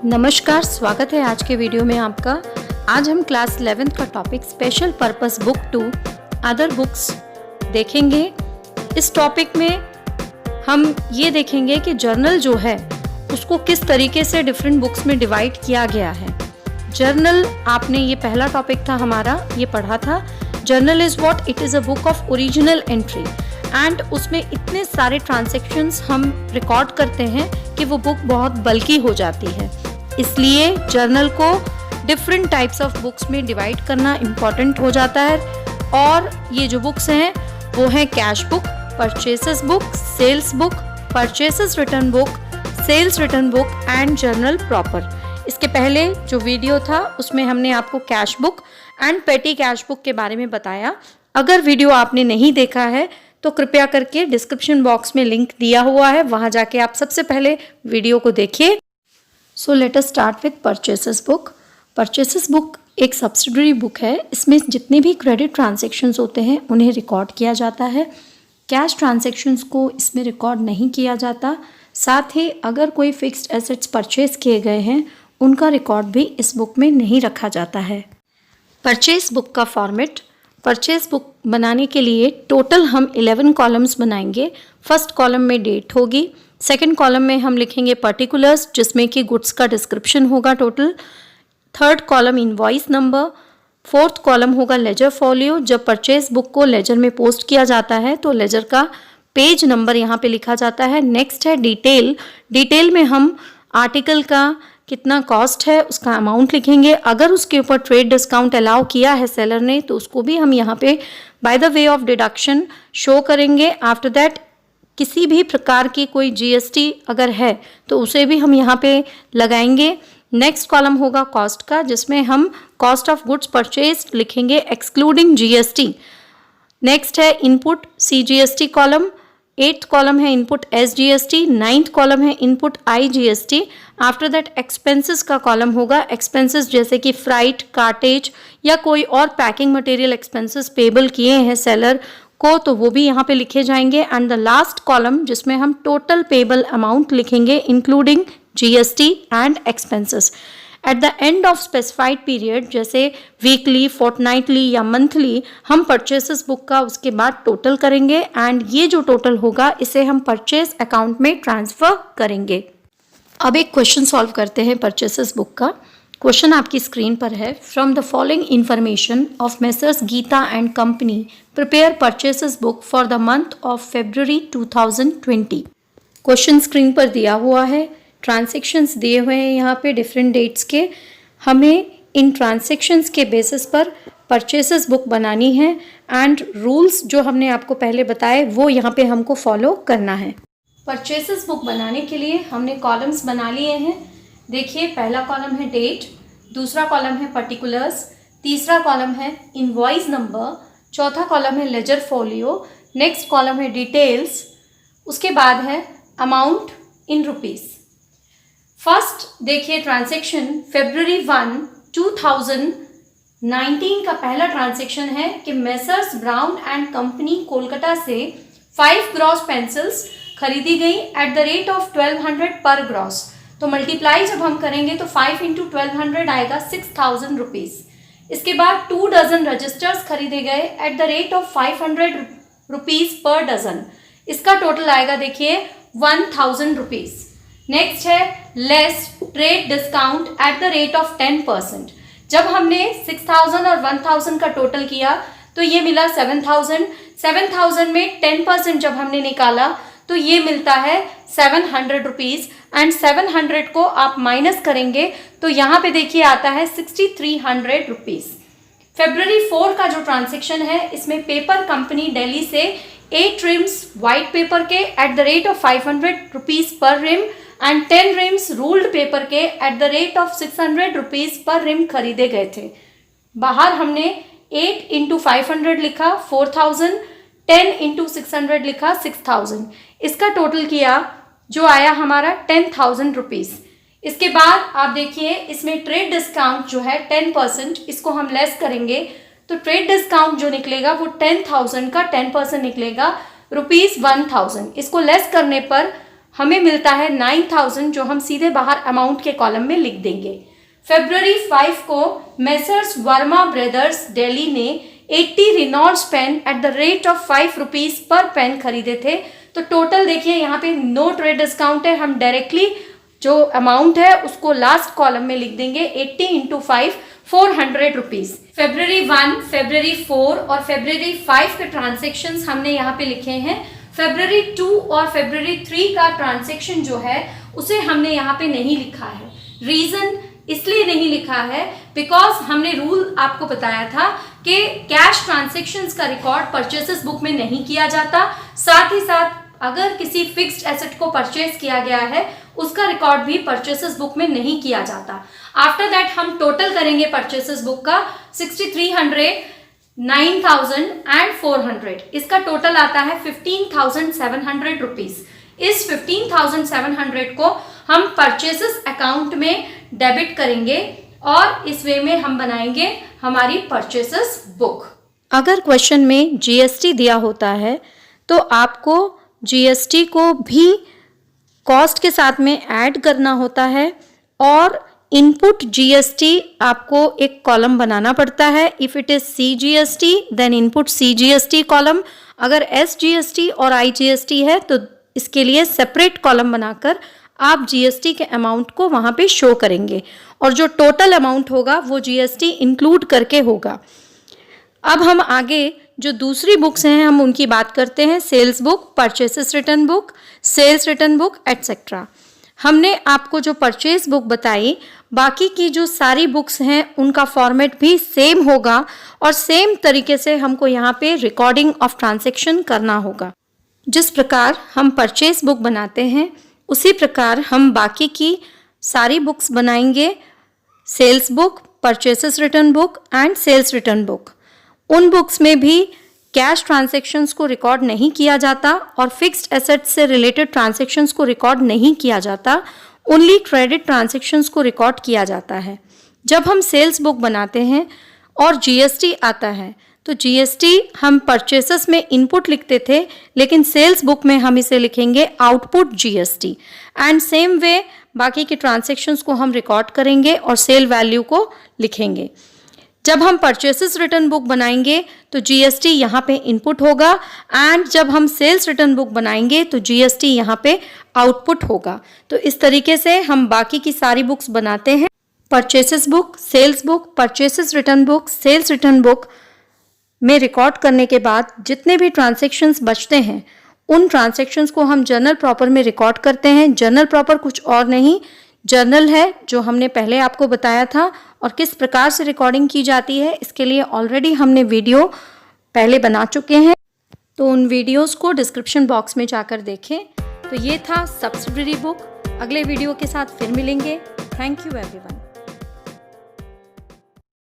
नमस्कार, स्वागत है आज के वीडियो में आपका। आज हम क्लास 11th का topic special purpose book 2 other books देखेंगे। इस टॉपिक में हम ये देखेंगे कि जर्नल जो है उसको किस तरीके से डिफरेंट बुक्स में डिवाइड किया गया है। जर्नल आपने ये पहला टॉपिक था हमारा, ये पढ़ा था। Journal is what? It is a book of original entry and उसमें इतने सारे ट्रांजैक्शंस हम रिकॉर्ड करते हैं कि वो बुक बहुत बल्कि हो जाती है। इसलिए जर्नल को डिफरेंट टाइप्स ऑफ बुक्स में डिवाइड करना इम्पॉर्टेंट हो जाता है। और ये जो बुक्स हैं वो हैं cash book, purchases book, sales book, purchases return book, sales return book and journal proper. इसके पहले जो वीडियो था उसमें हमने आपको cash book and petty cash book के बारे में बताया। अगर वीडियो आपने नहीं देखा है तो कृपया करके डिस्क्रिप्शन बॉक्स में लिंक दिया हुआ है, वहाँ जाके आप सबसे पहले वीडियो को देखिए। So let us start with purchases book. Purchases book एक सब्सिडरी बुक है। इसमें जितने भी क्रेडिट ट्रांजैक्शंस होते हैं उन्हें रिकॉर्ड किया जाता है। कैश ट्रांजैक्शंस को इसमें रिकॉर्ड नहीं किया जाता। साथ ही अगर कोई फिक्स्ड एसेट्स परचेज किए गए हैं उनका रिकॉर्ड भी इस बुक में नहीं रखा जाता है। परचेज बुक का फॉर्मेट, परचेज बुक बनाने के लिए टोटल हम 11 कॉलम्स बनाएंगे। फर्स्ट कॉलम में डेट होगी, सेकंड कॉलम में हम लिखेंगे पर्टिकुलर्स जिसमें कि गुड्स का डिस्क्रिप्शन होगा total, third column invoice number, fourth column होगा लेजर फॉलियो। जब परचेज बुक को लेजर में पोस्ट किया जाता है तो लेजर का पेज नंबर यहाँ पे लिखा जाता है। नेक्स्ट है डिटेल। डिटेल में हम आर्टिकल का कितना कॉस्ट है उसका अमाउंट लिखेंगे। अगर उसके ऊपर ट्रेड डिस्काउंट अलाउ किया है सेलर ने तो उसको भी हम यहाँ पे by the way of deduction show करेंगे। आफ्टर दैट किसी भी प्रकार की कोई जीएसटी अगर है तो उसे भी हम यहाँ पे लगाएंगे। नेक्स्ट कॉलम होगा कॉस्ट का जिसमें हम कॉस्ट ऑफ गुड्स परचेज्ड लिखेंगे एक्सक्लूडिंग जीएसटी। नेक्स्ट है input CGST column, 8th column है इनपुट एसजीएसटी, 9th कॉलम है input IGST. After that expenses का कॉलम होगा। एक्सपेंसेस जैसे कि फ्राइट, कार्टेज या कोई और पैकिंग मटेरियल एक्सपेंसेस पेबल किए हैं सेलर को तो वो भी यहाँ पे लिखे जाएंगे। एंड द लास्ट कॉलम जिसमें हम टोटल पेबल अमाउंट लिखेंगे including GST and expenses. At the end of specified period जैसे वीकली, फोर्टनाइटली या मंथली हम परचेसेस बुक का उसके बाद टोटल करेंगे एंड ये जो टोटल होगा इसे हम परचेस अकाउंट में ट्रांसफर करेंगे। अब एक क्वेश्चन सॉल्व करते हैं परचेसेस बुक का। क्वेश्चन आपकी स्क्रीन पर है। From the following information of messrs Geeta and company prepare purchases book for the month of February 2020। Question screen पर दिया हुआ है, ट्रांजैक्शंस दिए हुए हैं यहाँ पे डिफरेंट डेट्स के। हमें इन ट्रांजैक्शंस के बेसिस पर परचेसेस बुक बनानी है एंड रूल्स जो हमने आपको पहले बताए वो यहाँ पे हमको फॉलो करना है। परचेसेस बुक बनाने के लिए हमने कॉलम्स बना लिए हैं। देखिए, पहला कॉलम है डेट, दूसरा कॉलम है पर्टिकुलर्स, तीसरा कॉलम है इनवॉइस नंबर, चौथा कॉलम है लेजर फोलियो, नेक्स्ट कॉलम है डिटेल्स, उसके बाद है अमाउंट इन रुपीस। फर्स्ट देखिए ट्रांजैक्शन February 1, 2019 का पहला ट्रांजैक्शन है कि messrs brown and company Kolkata से 5 ग्रॉस पेंसिल्स खरीदी गई एट द रेट ऑफ 1200 पर ग्रॉस। तो मल्टीप्लाई जब हम करेंगे तो 5 × 1200 आएगा 6000 रुपीज़। इसके बाद 2 डजन रजिस्टर्स खरीदे गए at the rate of 500 rupees per dozen. इसका टोटल आएगा देखिए 1000 रुपीज़। नेक्स्ट है less trade discount at the rate of 10%। जब हमने 6000 और 1000 का टोटल किया तो ये मिला 7000। 7000 में 10% जब हमने निकाला तो ये मिलता है 700 रुपीज़ एंड 700 को आप माइनस करेंगे तो यहाँ पे देखिए आता है 6300 रुपीज़। February 4 का जो ट्रांजैक्शन है इसमें पेपर कंपनी दिल्ली से 8 रिम्स वाइट पेपर के at the rate of 500 rupees per ream and 10 reams ruled paper के at the rate of 600 rupees per ream खरीदे गए थे। बाहर हमने 8 × 500 लिखा 4000, 10 × 600 लिखा 6000। इसका टोटल किया जो आया हमारा 10,000 रुपीज़। इसके बाद आप देखिए इसमें ट्रेड डिस्काउंट जो है 10%, इसको हम लेस करेंगे तो ट्रेड डिस्काउंट जो निकलेगा वो 10,000 का 10% निकलेगा ₹1000। इसको लेस करने पर हमें मिलता है 9,000 जो हम सीधे बाहर अमाउंट के कॉलम में लिख देंगे। फरवरी 5 को मेसर्स वर्मा ब्रदर्स दिल्ली ने 80 Reynolds pen at the rate of 5 rupees per pen खरीदे थे। तो टोटल देखिए यहाँ पे नो ट्रेड डिस्काउंट है, हम डायरेक्टली जो अमाउंट है उसको लास्ट कॉलम में लिख देंगे। 80 इंटू 5 400 रुपीज। फरवरी 1, फरवरी 4 और फरवरी 5 के ट्रांजेक्शन्स हमने यहाँ पे लिखे हैं। फरवरी 2 और फरवरी 3 का ट्रांजेक्शन जो है उसे हमने यहाँ पे नहीं लिखा है। रीजन इसलिए नहीं लिखा है बिकॉज हमने रूल आपको बताया था कि कैश ट्रांजेक्शन्स का रिकॉर्ड परचेसेस बुक में नहीं किया जाता। साथ ही साथ अगर किसी फिक्स्ड एसेट को परचेज किया गया है उसका रिकॉर्ड भी परचेसेस बुक में नहीं किया जाता। आफ्टर दैट हम टोटल करेंगे परचेसेस बुक का 6300, 9,000 एंड 400। इसका टोटल आता है 15,700 रुपीज। इस 15,700 को हम परचेसेस अकाउंट में डेबिट करेंगे और इस वे में हम बनाएंगे हमारी परचेसेस बुक। अगर क्वेश्चन में जीएसटी दिया होता है तो आपको जीएसटी को भी कॉस्ट के साथ में ऐड करना होता है और इनपुट जीएसटी आपको एक कॉलम बनाना पड़ता है। If it is CGST then input CGST column. अगर एसजीएसटी और आईजीएसटी है तो इसके लिए सेपरेट कॉलम बनाकर आप जीएसटी के अमाउंट को वहाँ पे शो करेंगे और जो टोटल अमाउंट होगा वो जीएसटी इंक्लूड करके होगा। अब हम आगे जो दूसरी बुक्स हैं हम उनकी बात करते हैं। Sales book, purchases return book, sales return book etcetera. हमने आपको जो परचेज बुक बताई, बाकी की जो सारी बुक्स हैं उनका फॉर्मेट भी सेम होगा और सेम तरीके से हमको यहाँ पे रिकॉर्डिंग ऑफ ट्रांजैक्शन करना होगा। जिस प्रकार हम परचेज बुक बनाते हैं उसी प्रकार हम बाकी की सारी बुक्स बनाएंगे। Sales book, purchases return book and sales return book. उन बुक्स में भी कैश ट्रांजैक्शंस को रिकॉर्ड नहीं किया जाता और फिक्स्ड एसेट्स से रिलेटेड ट्रांजैक्शंस को रिकॉर्ड नहीं किया जाता। ओनली क्रेडिट ट्रांजैक्शंस को रिकॉर्ड किया जाता है। जब हम सेल्स बुक बनाते हैं और जीएसटी आता है तो जीएसटी हम परचेसेस में इनपुट लिखते थे, लेकिन सेल्स बुक में हम इसे लिखेंगे output GST. And same way बाकी के ट्रांजैक्शंस को हम रिकॉर्ड करेंगे और सेल वैल्यू को लिखेंगे। जब हम परचेसेस रिटर्न बुक बनाएंगे तो जीएसटी यहाँ पे इनपुट होगा एंड जब हम सेल्स रिटर्न बुक बनाएंगे तो जीएसटी यहाँ पे आउटपुट होगा। तो इस तरीके से हम बाकी की सारी बुक्स बनाते हैं। Purchases book, sales book, purchases return book, sales return book में रिकॉर्ड करने के बाद जितने भी ट्रांजैक्शंस बचते हैं उन ट्रांजैक्शंस को हम जर्नल प्रॉपर में रिकॉर्ड करते हैं। जर्नल प्रॉपर कुछ और नहीं, जर्नल है जो हमने पहले आपको बताया था और किस प्रकार से रिकॉर्डिंग की जाती है इसके लिए ऑलरेडी हमने वीडियो पहले बना चुके हैं, तो उन वीडियोस को डिस्क्रिप्शन बॉक्स में जाकर देखें। तो ये था सब्सिडरी बुक। अगले वीडियो के साथ फिर मिलेंगे। Thank you everyone.